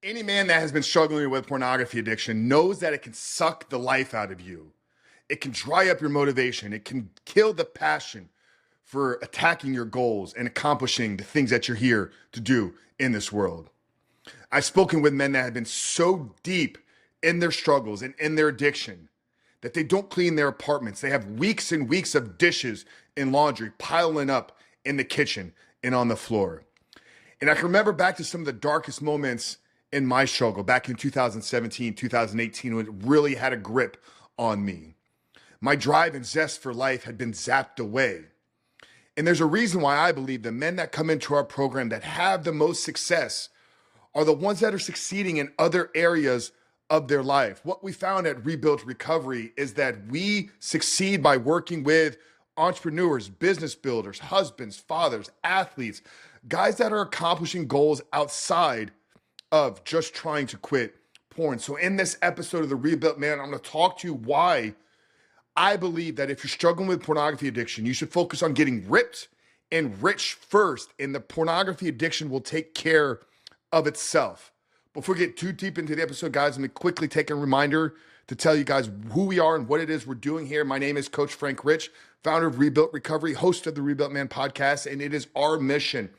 Any man that has been struggling with pornography addiction knows that it can suck the life out of you. It can dry up your motivation. It can kill the passion for attacking your goals and accomplishing the things that you're here to do in this world. I've spoken with men that have been so deep in their struggles and in their addiction that they don't clean their apartments. They have weeks and weeks of dishes and laundry piling up in the kitchen and on the floor. And I can remember back to some of the darkest moments in my struggle back in 2017, 2018, when it really had a grip on me. My drive and zest for life had been zapped away. And there's a reason why I believe the men that come into our program that have the most success are the ones that are succeeding in other areas of their life. What we found at Rebuild Recovery is that we succeed by working with entrepreneurs, business builders, husbands, fathers, athletes, guys that are accomplishing goals outside of just trying to quit porn. So in this episode of The Rebuilt Man, I'm going to talk to you why I believe that if you're struggling with pornography addiction, you should focus on getting ripped and rich first, and the pornography addiction will take care of itself. Before we get too deep into the episode, guys, let me quickly take a reminder to tell you guys who we are and what it is we're doing here. My name is Coach Frank Rich, founder of Rebuilt Recovery, host of the Rebuilt Man podcast, and it is our mission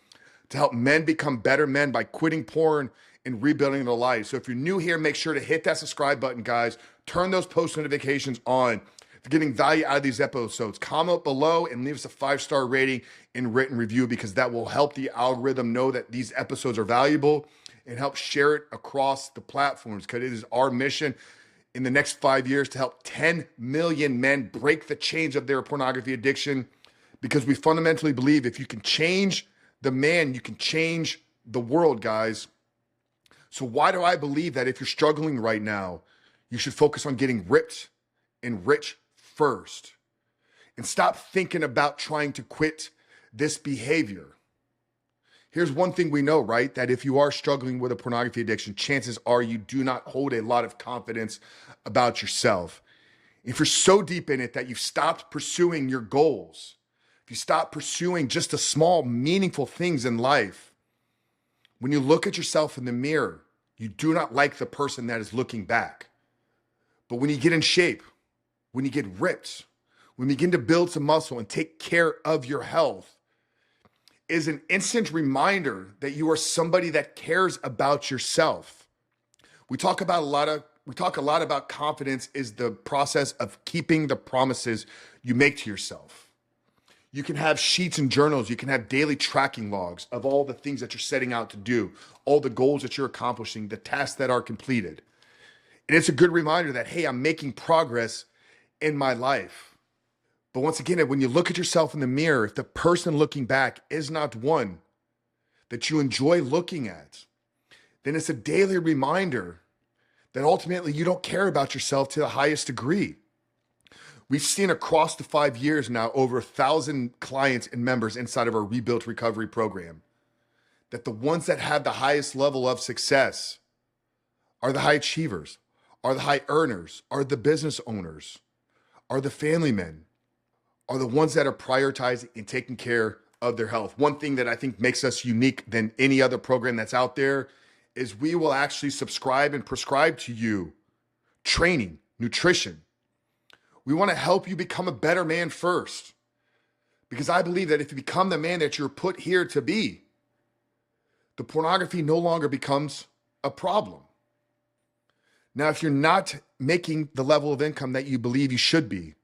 to help men become better men by quitting porn and rebuilding their lives. So if you're new here, make sure to hit that subscribe button, guys. Turn those post notifications on. If you're getting value out of these episodes, comment below and leave us a 5-star rating and written review, because that will help the algorithm know that these episodes are valuable and help share it across the platforms, because it is our mission in the next 5 years to help 10 million men break the chains of their pornography addiction, because we fundamentally believe if you can change the man, you can change the world, guys. So why do I believe that if you're struggling right now, you should focus on getting ripped and rich first and stop thinking about trying to quit this behavior? Here's one thing we know, right? That if you are struggling with a pornography addiction, chances are you do not hold a lot of confidence about yourself. If you're so deep in it that you've stopped pursuing your goals, if you stop pursuing just the small, meaningful things in life, when you look at yourself in the mirror, you do not like the person that is looking back. But when you get in shape, when you get ripped, when you begin to build some muscle and take care of your health, is an instant reminder that you are somebody that cares about yourself. We talk a lot about confidence is the process of keeping the promises you make to yourself. You can have sheets and journals. You can have daily tracking logs of all the things that you're setting out to do, all the goals that you're accomplishing, the tasks that are completed. And it's a good reminder that, hey, I'm making progress in my life. But once again, when you look at yourself in the mirror, if the person looking back is not one that you enjoy looking at, then it's a daily reminder that ultimately you don't care about yourself to the highest degree. We've seen across the 5 years now over 1,000 clients and members inside of our Rebuilt Recovery program, that the ones that have the highest level of success are the high achievers, are the high earners, are the business owners, are the family men, are the ones that are prioritizing and taking care of their health. One thing that I think makes us unique than any other program that's out there is we will actually subscribe and prescribe to you training, nutrition. We want to help you become a better man first, because I believe that if you become the man that you're put here to be, the pornography no longer becomes a problem. Now, if you're not making the level of income that you believe you should be,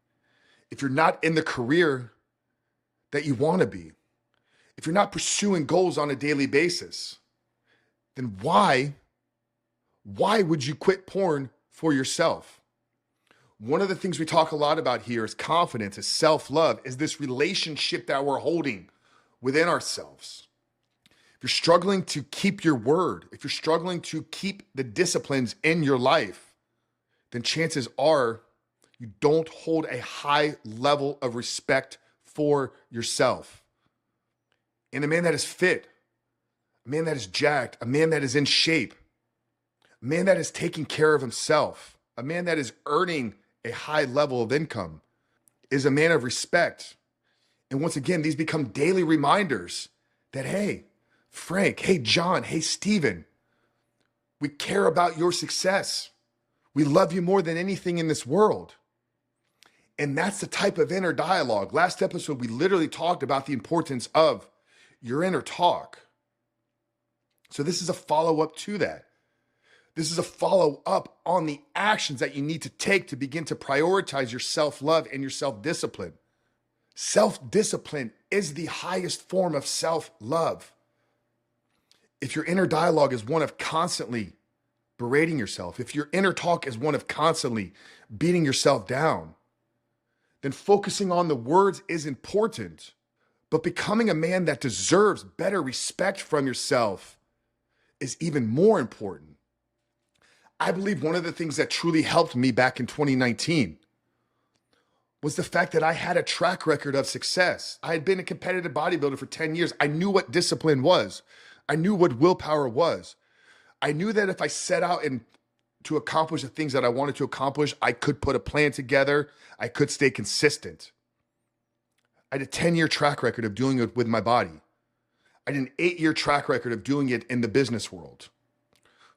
if you're not in the career that you want to be, if you're not pursuing goals on a daily basis, then why would you quit porn for yourself? One of the things we talk a lot about here is confidence, is self-love, is this relationship that we're holding within ourselves. If you're struggling to keep your word, if you're struggling to keep the disciplines in your life, then chances are you don't hold a high level of respect for yourself. And a man that is fit, a man that is jacked, a man that is in shape, a man that is taking care of himself, a man that is earning a high level of income is a man of respect. And once again, these become daily reminders that, hey, Frank, hey, John, hey, Steven, We care about your success. We love you more than anything in this world. And that's the type of inner dialogue. Last episode, we literally talked about the importance of your inner talk. So this is a follow-up to that. This is a follow-up on the actions that you need to take to begin to prioritize your self-love and your self-discipline. Self-discipline is the highest form of self-love. If your inner dialogue is one of constantly berating yourself, if your inner talk is one of constantly beating yourself down, then focusing on the words is important. But becoming a man that deserves better respect from yourself is even more important. I believe one of the things that truly helped me back in 2019 was the fact that I had a track record of success. I had been a competitive bodybuilder for 10 years. I knew what discipline was. I knew what willpower was. I knew that if I set out and to accomplish the things that I wanted to accomplish, I could put a plan together. I could stay consistent. I had a 10-year track record of doing it with my body. I had an 8-year track record of doing it in the business world.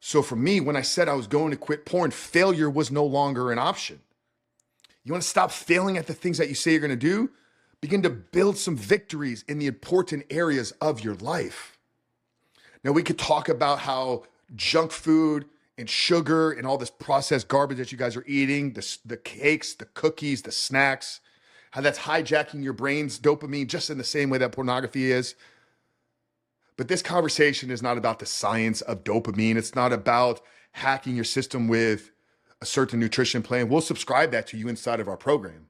So for me, when I said I was going to quit porn, failure was no longer an option. You want to stop failing at the things that you say you're going to do? Begin to build some victories in the important areas of your life. Now, we could talk about how junk food and sugar and all this processed garbage that you guys are eating, the cakes, the cookies, the snacks, how that's hijacking your brain's dopamine just in the same way that pornography is. But this conversation is not about the science of dopamine. It's not about hacking your system with a certain nutrition plan. We'll subscribe that to you inside of our program.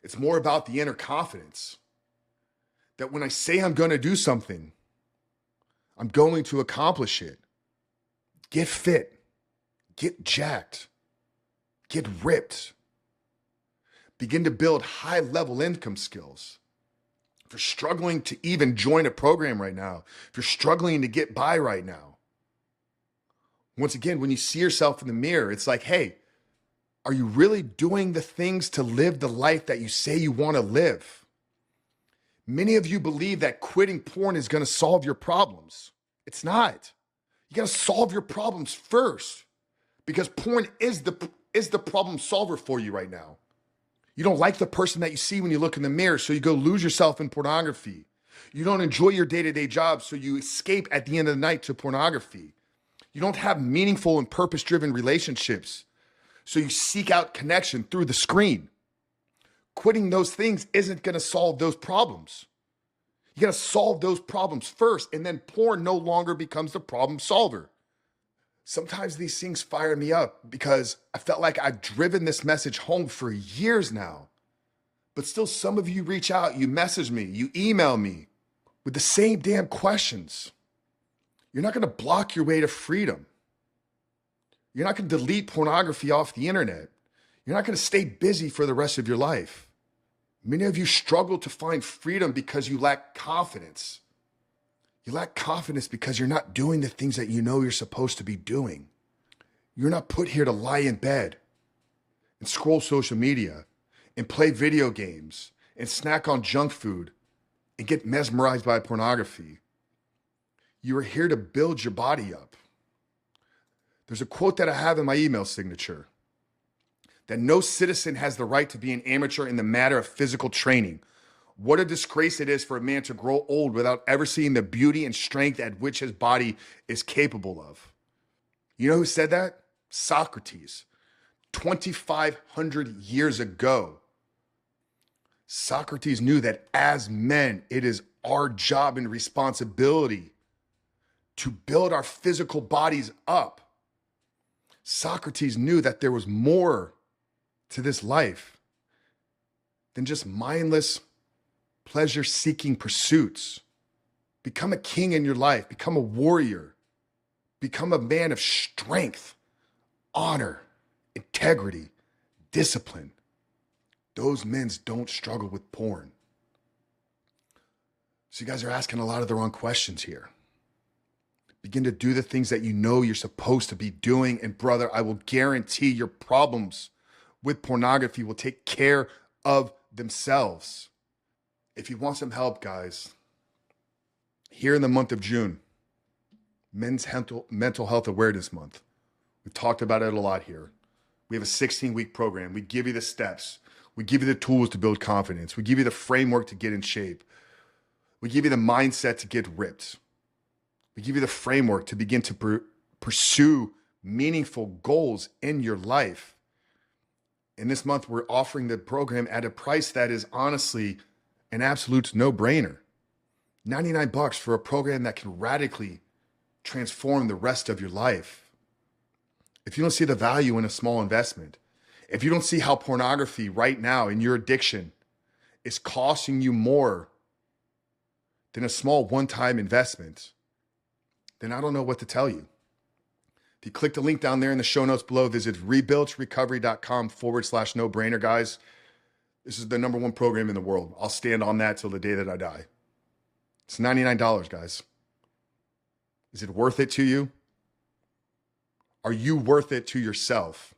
It's more about the inner confidence that when I say I'm going to do something, I'm going to accomplish it. Get fit, get jacked, get ripped. Begin to build high-level income skills. If you're struggling to even join a program right now, if you're struggling to get by right now, once again, when you see yourself in the mirror, it's like, hey, are you really doing the things to live the life that you say you want to live? Many of you believe that quitting porn is going to solve your problems. It's not. You got to solve your problems first, because porn is the problem solver for you right now. You don't like the person that you see when you look in the mirror, so you go lose yourself in pornography. You don't enjoy your day-to-day job, so you escape at the end of the night to pornography. You don't have meaningful and purpose-driven relationships, so you seek out connection through the screen. Quitting those things isn't going to solve those problems. You got to solve those problems first, and then porn no longer becomes the problem solver. Sometimes these things fire me up because I felt like I've driven this message home for years now. But still, some of you reach out, you message me, you email me with the same damn questions. You're not going to block your way to freedom. You're not going to delete pornography off the internet. You're not going to stay busy for the rest of your life. Many of you struggle to find freedom because you lack confidence. You lack confidence because you're not doing the things that you know you're supposed to be doing. You're not put here to lie in bed and scroll social media and play video games and snack on junk food and get mesmerized by pornography. You are here to build your body up. There's a quote that I have in my email signature that no citizen has the right to be an amateur in the matter of physical training. What a disgrace it is for a man to grow old without ever seeing the beauty and strength at which his body is capable of. You know who said that? Socrates, 2,500 years ago. Socrates knew that as men, it is our job and responsibility to build our physical bodies up. Socrates knew that there was more to this life than just mindless pleasure-seeking pursuits. Become a king in your life. Become a warrior. Become a man of strength, honor, integrity, discipline. Those men don't struggle with porn. So you guys are asking a lot of the wrong questions here. Begin to do the things that you know you're supposed to be doing. And brother, I will guarantee your problems with pornography will take care of themselves. If you want some help, guys, here in the month of June, mental health awareness month. We've talked about it a lot here. We have a 16-week program. We give you the steps. We give you the tools to build confidence. We give you the framework to get in shape. We give you the mindset to get ripped. We give you the framework to begin to pursue meaningful goals in your life. And this month, we're offering the program at a price that is honestly an absolute no-brainer. $99 for a program that can radically transform the rest of your life. If you don't see the value in a small investment, if you don't see how pornography right now in your addiction is costing you more than a small one-time investment, then I don't know what to tell you. If you click the link down there in the show notes below, visit rebuiltrecovery.com/no-brainer, guys. This is the #1 program in the world. I'll stand on that till the day that I die. It's $99, guys. Is it worth it to you? Are you worth it to yourself?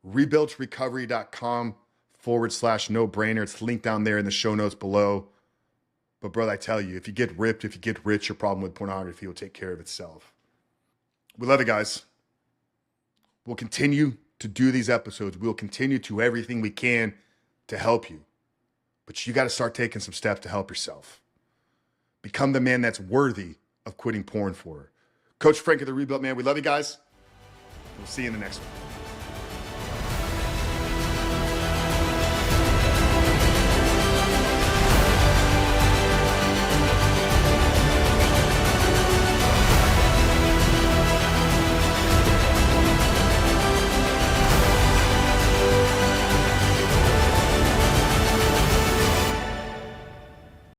rebuiltrecovery.com/no-brainer. It's linked down there in the show notes below. But brother, I tell you, if you get ripped, if you get rich, your problem with pornography will take care of itself. We love you guys. We'll continue to do these episodes. We'll continue to do everything we can to help you. But you got to start taking some steps to help yourself. Become the man that's worthy of quitting porn for. Coach Frank of the Rebuilt Man, we love you guys. We'll see you in the next one.